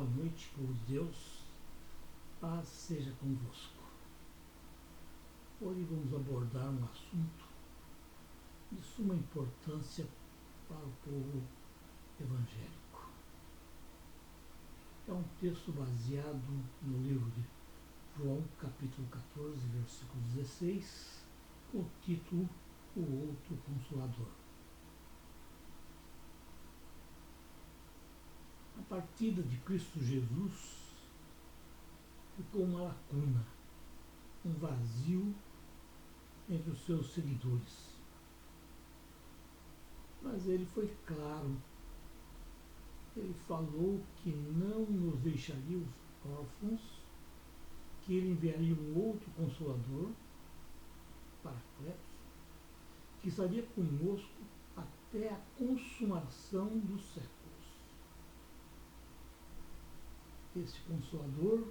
noite, povo de Deus. Paz seja convosco. Hoje vamos abordar um assunto de suma importância para o povo evangélico. É um texto baseado no livro de João, capítulo 14, versículo 16, com o título O Outro Consolador. A partida de Cristo Jesus ficou uma lacuna, um vazio entre os seus seguidores. Mas ele foi claro. Ele falou que não nos deixaria órfãos, que ele enviaria um outro Consolador, Paracletos, que estaria conosco até a consumação dos séculos. Esse Consolador,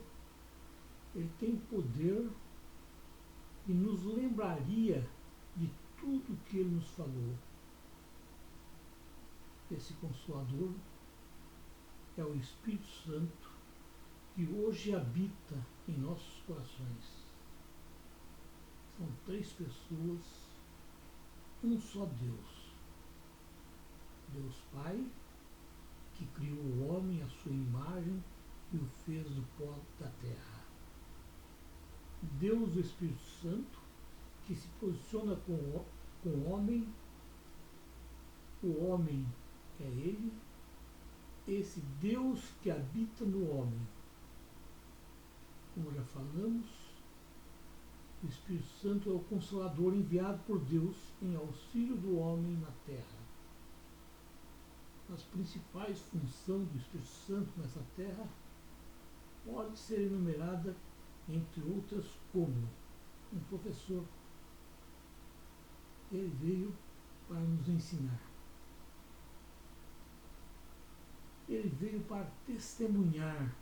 ele tem poder e nos lembraria de tudo que ele nos falou. Esse Consolador é o Espírito Santo que hoje habita em nossos corações. São três pessoas, um só Deus. Deus Pai, que criou o homem à sua imagem e o fez do pó da terra. Deus, o Espírito Santo, que se posiciona com o homem é ele, esse Deus que habita no homem. Como já falamos, o Espírito Santo é o Consolador enviado por Deus em auxílio do homem na terra. As principais funções do Espírito Santo nessa terra pode ser enumerada, entre outras, como um professor. Ele veio para nos ensinar. Ele veio para testemunhar,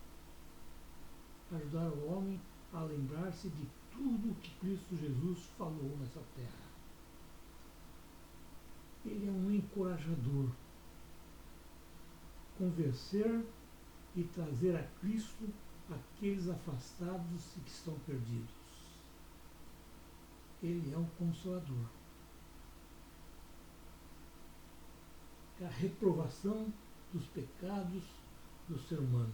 ajudar o homem a lembrar-se de tudo o que Cristo Jesus falou nessa terra. Ele é um encorajador. Convencer e trazer a Cristo aqueles afastados e que estão perdidos. Ele é um Consolador. É a reprovação dos pecados do ser humano.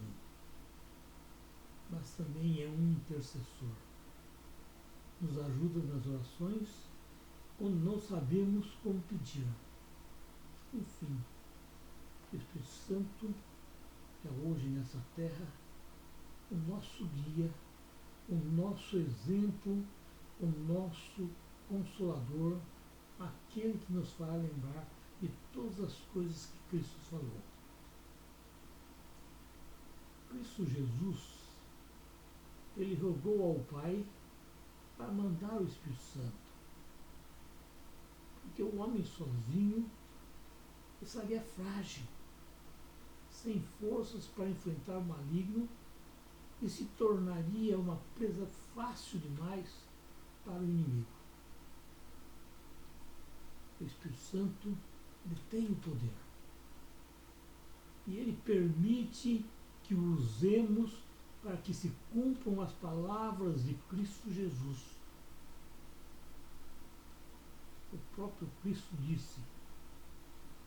Mas também é um intercessor. Nos ajuda nas orações quando não sabemos como pedir. Enfim, o Espírito Santo é hoje nessa terra o nosso guia, o nosso exemplo, o nosso Consolador, aquele que nos fará lembrar de todas as coisas que Cristo falou. Cristo Jesus, ele rogou ao Pai para mandar o Espírito Santo, porque o homem sozinho estaria frágil, sem forças para enfrentar o maligno e se tornaria uma presa fácil demais para o inimigo. O Espírito Santo, ele tem o poder e ele permite que o usemos para que se cumpram as palavras de Cristo Jesus. O próprio Cristo disse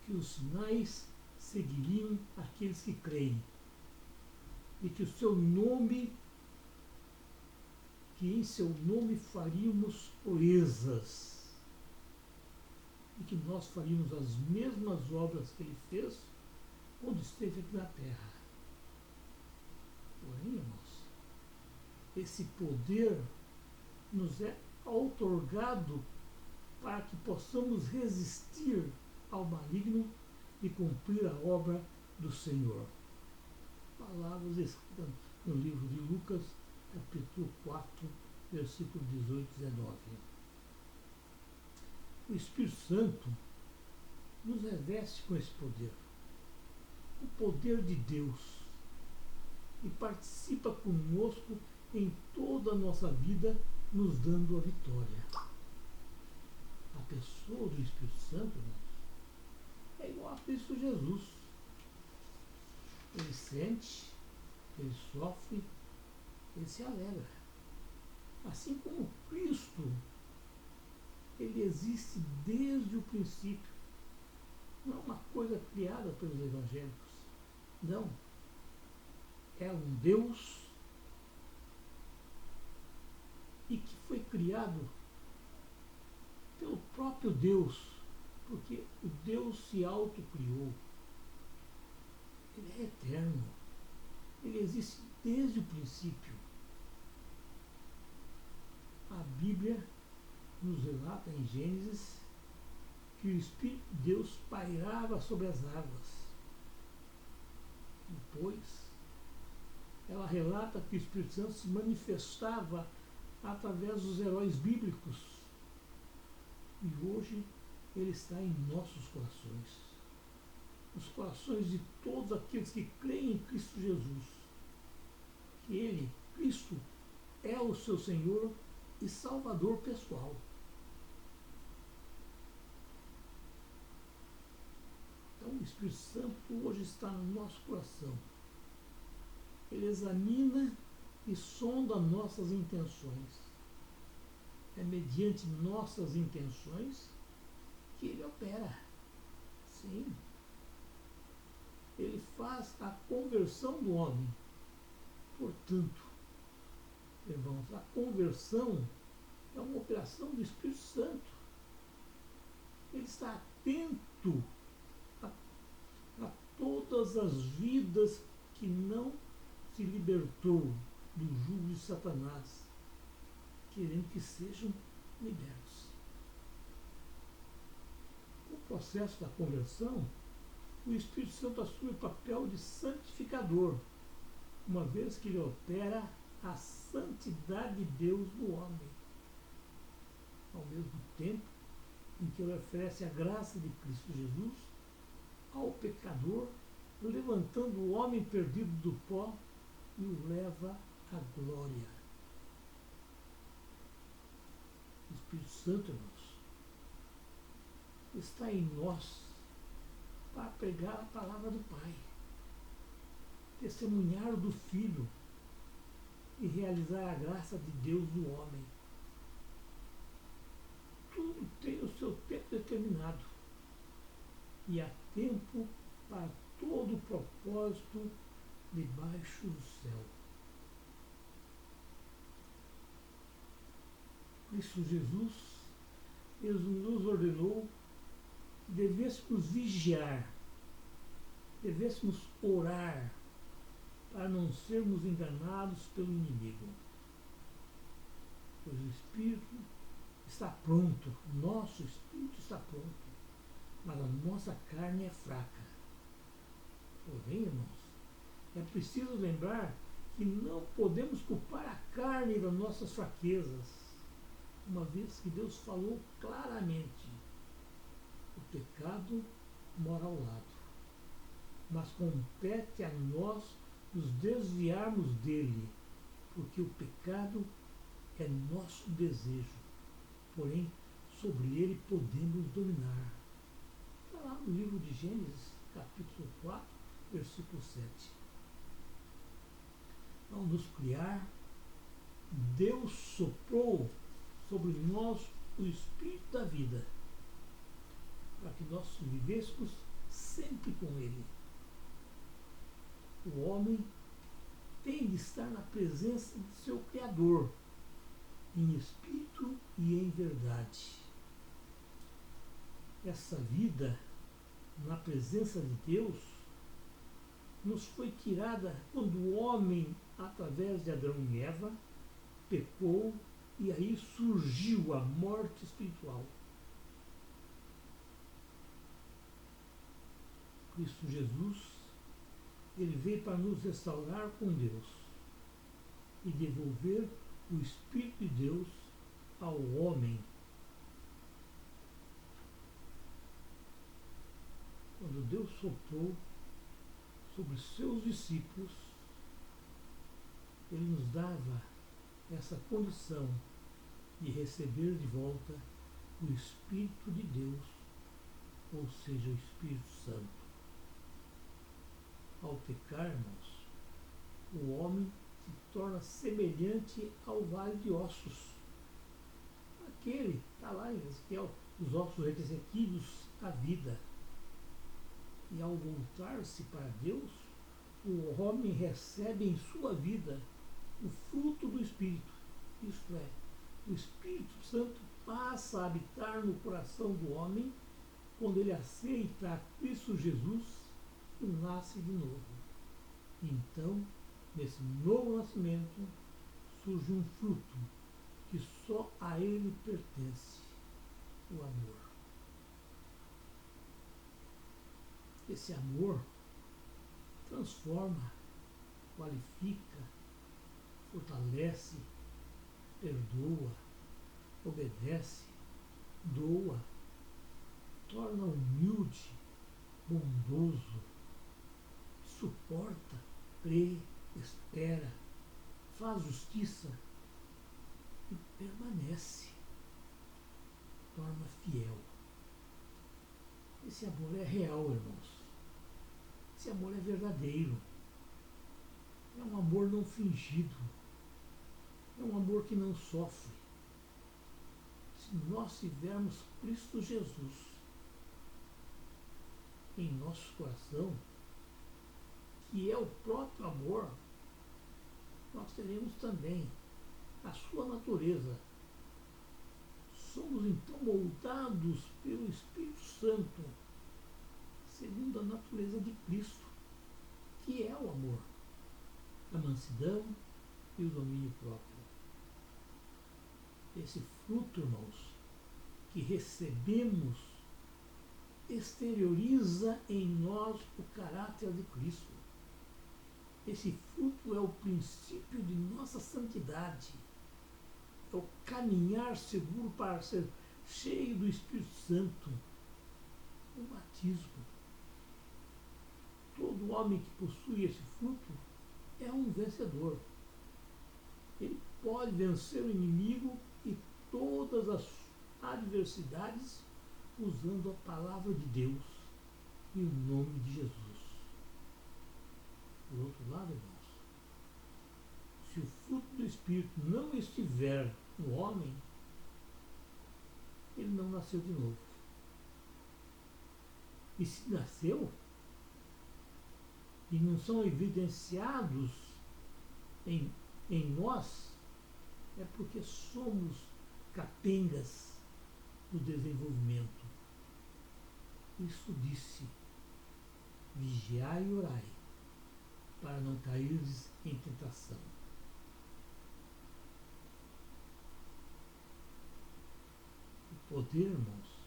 que os sinais seguiriam aqueles que creem e que em seu nome faríamos proezas e que nós faríamos as mesmas obras que ele fez quando esteve aqui na terra. Porém, irmãos, esse poder nos é outorgado para que possamos resistir ao maligno e cumprir a obra do Senhor. Palavras escritas no livro de Lucas, capítulo 4, versículo 18 e 19. O Espírito Santo nos reveste com esse poder, o poder de Deus, e participa conosco em toda a nossa vida, nos dando a vitória. A pessoa do Espírito Santo, é igual a Cristo Jesus. Ele sente, ele sofre, ele se alegra. Assim como Cristo, ele existe desde o princípio. Não é uma coisa criada pelos evangélicos. Não. É um Deus e que foi criado pelo próprio Deus, porque o Deus se autocriou. Ele é eterno. Ele existe desde o princípio. A Bíblia nos relata em Gênesis que o Espírito de Deus pairava sobre as águas. Depois, ela relata que o Espírito Santo se manifestava através dos heróis bíblicos. E hoje ele está em nossos corações. Nos corações de todos aqueles que creem em Cristo Jesus. Que ele, Cristo, é o seu Senhor e Salvador pessoal. Então o Espírito Santo hoje está no nosso coração. Ele examina e sonda nossas intenções. É mediante nossas intenções que ele opera. Sim. Ele faz a conversão do homem. Portanto, irmãos, a conversão é uma operação do Espírito Santo. Ele está atento a todas as vidas que não se libertou do jugo de Satanás, querendo que sejam libertos. No processo da conversão, o Espírito Santo assume o papel de santificador, uma vez que ele opera a santidade de Deus no homem, ao mesmo tempo em que ele oferece a graça de Cristo Jesus ao pecador, levantando o homem perdido do pó e o leva à glória. O Espírito Santo, irmãos, está em nós para pregar a palavra do Pai, testemunhar do Filho e realizar a graça de Deus no homem. Tudo tem o seu tempo determinado e há tempo para todo o propósito debaixo do céu. Cristo Jesus, ele nos ordenou que devêssemos vigiar, devêssemos orar para não sermos enganados pelo inimigo. Pois o Espírito está pronto, nosso Espírito está pronto, mas a nossa carne é fraca. Porém, irmãos, é preciso lembrar que não podemos culpar a carne das nossas fraquezas, uma vez que Deus falou claramente: o pecado mora ao lado, mas compete a nós nos desviarmos dele, porque o pecado é nosso desejo, porém sobre ele podemos dominar. Está lá no livro de Gênesis, capítulo 4, versículo 7. Ao nos criar, Deus soprou sobre nós o Espírito da vida, para que nós vivêssemos sempre com Ele. O homem tem de estar na presença de seu Criador, em espírito e em verdade. Essa vida na presença de Deus nos foi tirada quando o homem, através de Adão e Eva, pecou, e aí surgiu a morte espiritual. Cristo Jesus, ele veio para nos restaurar com Deus e devolver o Espírito de Deus ao homem. Quando Deus soprou sobre seus discípulos, ele nos dava essa condição de receber de volta o Espírito de Deus, ou seja, o Espírito Santo. Ao pecar, irmãos, o homem se torna semelhante ao vale de ossos. Aquele, está lá em Ezequiel, os ossos ressequidos à vida. E ao voltar-se para Deus, o homem recebe em sua vida o fruto do Espírito. Isto é, o Espírito Santo passa a habitar no coração do homem quando ele aceita a Cristo Jesus e nasce de novo. Então, nesse novo nascimento, surge um fruto que só a ele pertence, o amor. Esse amor transforma, qualifica, fortalece, perdoa, obedece, doa, torna humilde, bondoso, suporta, crê, espera, faz justiça e permanece, torna fiel. Esse amor é real, irmãos. Esse amor é verdadeiro. É um amor não fingido. É um amor que não sofre. Se nós tivermos Cristo Jesus em nosso coração, que é o próprio amor, nós teremos também a sua natureza. Somos então moldados pelo Espírito Santo, segundo a natureza de Cristo, que é o amor, a mansidão e o domínio próprio. Esse fruto, irmãos, que recebemos, exterioriza em nós o caráter de Cristo. Esse fruto é o princípio de nossa santidade, é o caminhar seguro para ser cheio do Espírito Santo, o batismo. Todo homem que possui esse fruto é um vencedor. Ele pode vencer o inimigo e todas as adversidades usando a palavra de Deus e o nome de Jesus. Por outro lado, irmãos, se o fruto do Espírito não estiver no homem, ele não nasceu de novo. E se nasceu, e não são evidenciados em nós, é porque somos capengas do desenvolvimento. Isso disse: vigiai e orai, para não cairdes em tentação. O poder, irmãos,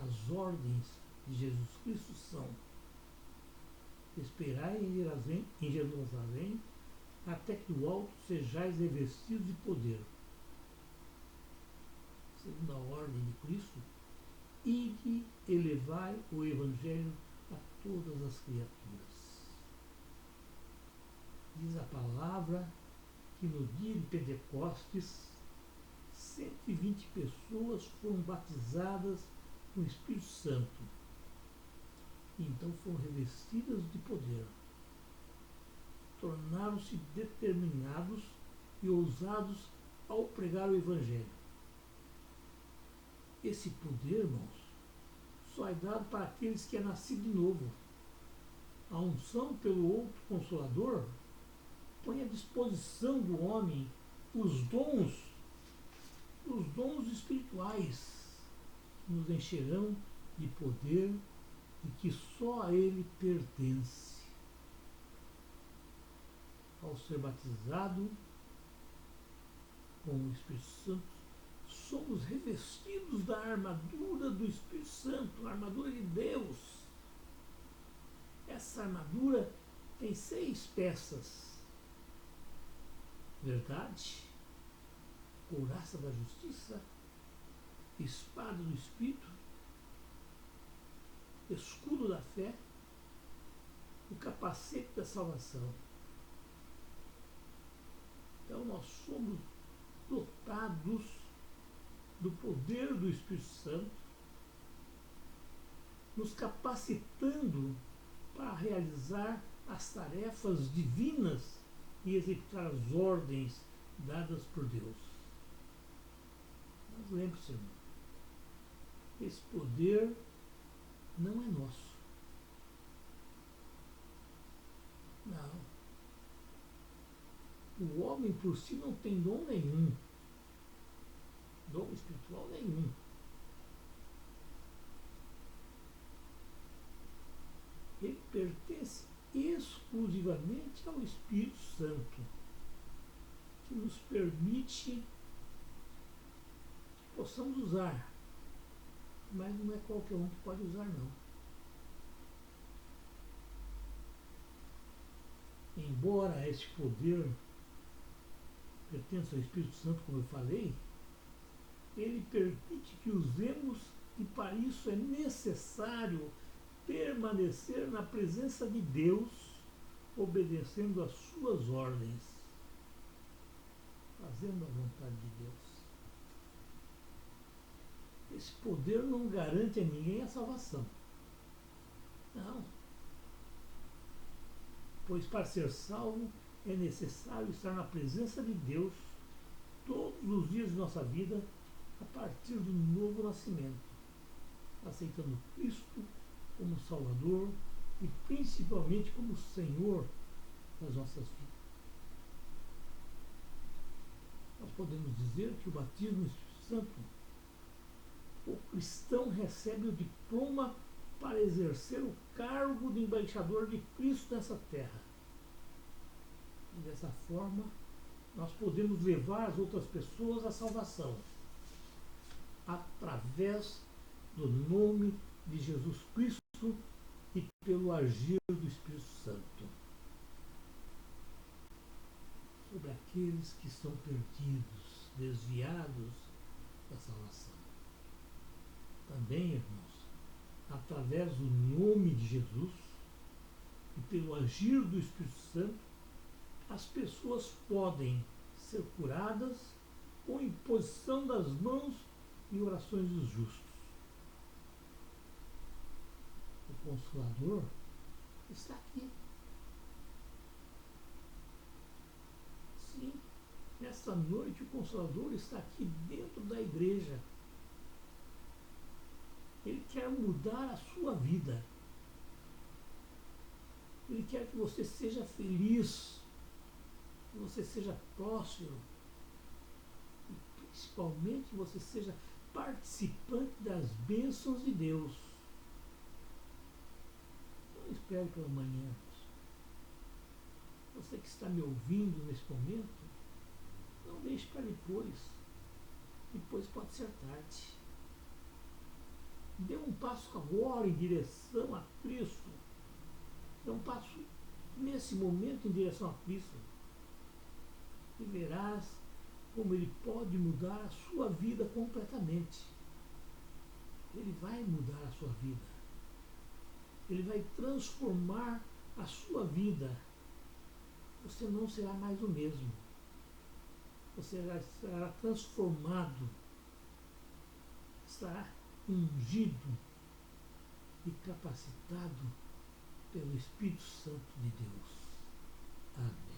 as ordens de Jesus Cristo são: esperai em Jerusalém até que do alto sejais revestidos de poder. Segundo a ordem de Cristo, ide e levai o Evangelho a todas as criaturas. Diz a palavra que no dia de Pentecostes, 120 pessoas foram batizadas no Espírito Santo. E então foram revestidas de poder. Tornaram-se determinados e ousados ao pregar o Evangelho. Esse poder, irmãos, só é dado para aqueles que é nascido de novo. A unção pelo outro Consolador põe à disposição do homem os dons espirituais que nos encherão de poder e que só a ele pertence. Ao ser batizado com o Espírito Santo, somos revestidos da armadura do Espírito Santo, a armadura de Deus. Essa armadura tem 6 peças: verdade, couraça da justiça, espada do Espírito, escudo da fé, o capacete da salvação. Então nós somos dotados do poder do Espírito Santo, nos capacitando para realizar as tarefas divinas e executar as ordens dadas por Deus. Mas lembre-se, irmão, esse poder não é nosso. Não. O homem por si não tem dom nenhum. Dom espiritual nenhum. Ele pertence exclusivamente ao Espírito Santo, que nos permite que possamos usar. Mas não é qualquer um que pode usar, não. Embora esse poder pertença ao Espírito Santo, como eu falei, ele permite que usemos e para isso é necessário permanecer na presença de Deus, obedecendo às suas ordens, fazendo a vontade de Deus. Esse poder não garante a ninguém a salvação. Não. Pois para ser salvo é necessário estar na presença de Deus todos os dias de nossa vida a partir do novo nascimento, aceitando Cristo como Salvador e principalmente como Senhor das nossas vidas. Nós podemos dizer que o batismo no Espírito Santo, o cristão recebe o diploma para exercer o cargo de embaixador de Cristo nessa terra. E dessa forma, nós podemos levar as outras pessoas à salvação através do nome de Jesus Cristo e pelo agir do Espírito Santo sobre aqueles que estão perdidos, desviados da salvação. Também, irmãos, através do nome de Jesus e pelo agir do Espírito Santo, as pessoas podem ser curadas com imposição das mãos e orações dos justos. O Consolador está aqui. Sim, nesta noite o Consolador está aqui dentro da igreja. Ele quer mudar a sua vida. Ele quer que você seja feliz, que você seja próspero e principalmente que você seja participante das bênçãos de Deus. Não espere pela manhã. Você que está me ouvindo nesse momento, não deixe para depois. Depois pode ser tarde. Dê um passo agora em direção a Cristo. Dê um passo nesse momento em direção a Cristo. E verás como Ele pode mudar a sua vida completamente. Ele vai mudar a sua vida. Ele vai transformar a sua vida. Você não será mais o mesmo. Você será transformado. Estará ungido e capacitado pelo Espírito Santo de Deus. Amém.